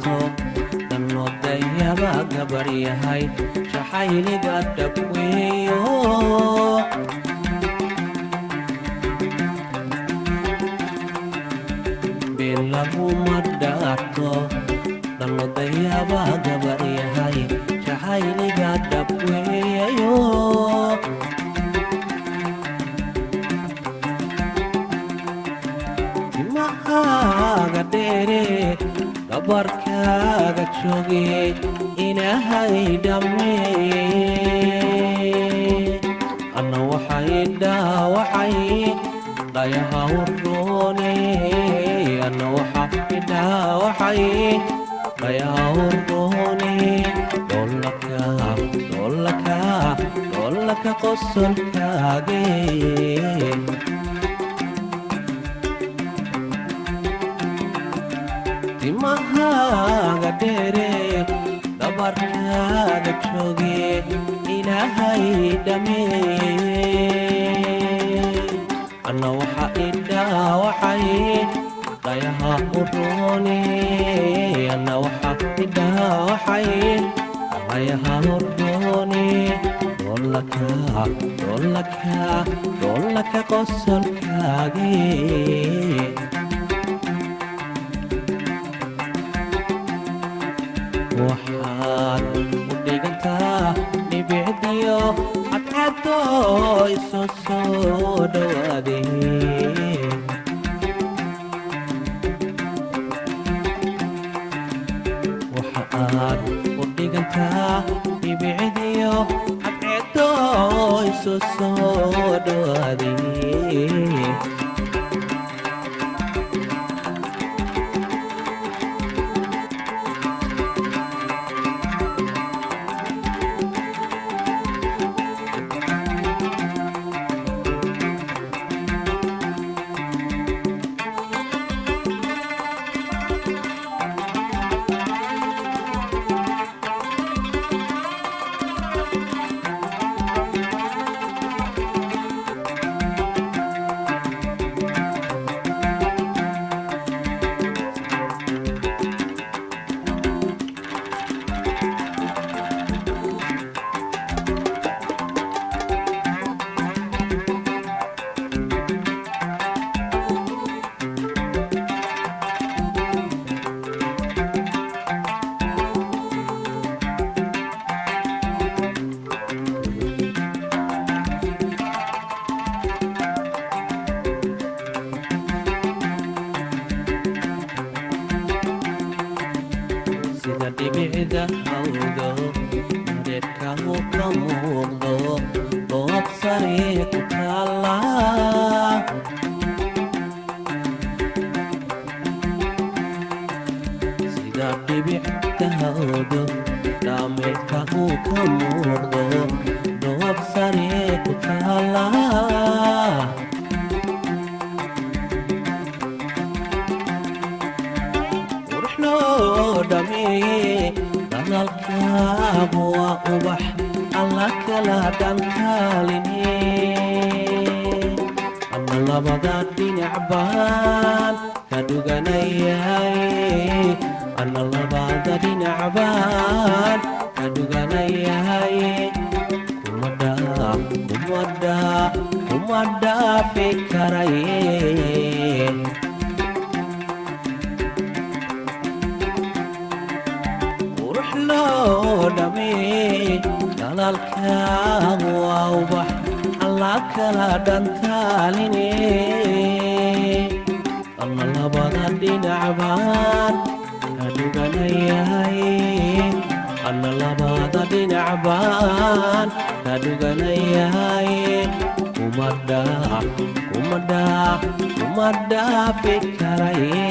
dhaato danoodayaba gabaryahay jaxayliga dhabweeyo bilaguma dhaato danoodayaba gabaryahay jaxayliga dhabweeyo timahaaga dheere gabarkaaga jooge ilaahay dhammee anna waxay dhaawacay dhayaha urroone anna waxay dhaawacay dhayaha urroone doolaka qosolkaage timahaaga dheere gabarkaaga jooge ilaahay dhammee anna waxa idhaawacay dhayaha urroone anna waxa idhaawacay dhayaha urroone doolaka qosolkaage waxaad u dhigantaa dhibicdiyo cadcado isu soo dhawaadee waxaad u dhigantaa dhibicdiyo cadcado isu soo dhawaadee sida dhibicda hawdo deedka uu ka muuqdo goob sare ku taalla sida dhibicda hawdo dhaameedka uu ka muuqdo goob sare ku taalla dalkaagu waa ubax alla kala dhankaaline anna labada dhinac baan ka dhuganayahay anna labada dhinac baan ka dhuganayahay kuma dhaafi karaye dalalkaagu waa ubax alla kala dhantaaline anna labada dhinac baan ka dhuganayahay anna labada dhinac baan ka dhuganayahay kuma dhaafi karaye